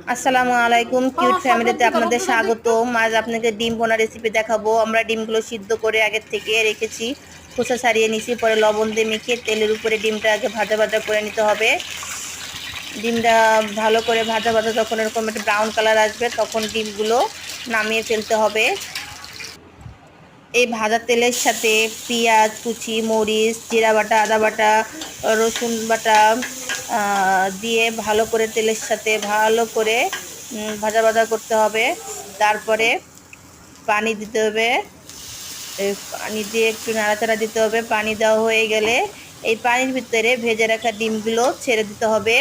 আসসালামু আলাইকুম, কিউট ফ্যামিলিতে আপনাদের স্বাগতম। আজ আপনাকে ডিম ভোনা রেসিপি দেখাবো। আমরা ডিমগুলো সিদ্ধ করে আগের থেকে রেখেছি, খোসা ছাড়িয়ে নিছি। পরে লবণ দিয়ে মেখে তেলের উপরে ডিমটা আগে ভাজা ভাজা করে নিতে হবে। ডিমটা ভালো করে ভাজা ভাজা যখন এরকম একটা ব্রাউন কালার আসবে তখন ডিমগুলো নামিয়ে ফেলতে হবে। এই ভাজা তেলের সাথে পেঁয়াজ কুচি, মরিচ, জিরা বাটা, আদা বাটা, রসুন বাটা দিয়ে ভালো করে তেলের সাথে ভালো করে ভাজা ভাজা করতে হবে। তারপরে পানি দিতে হবে। এই পানি দিয়ে একটু নাড়াচাড়া দিতে হবে। পানি দেওয়া হয়ে গেলে এই পানির ভিতরে ভেজে রাখা ডিমগুলো ছেড়ে দিতে হবে।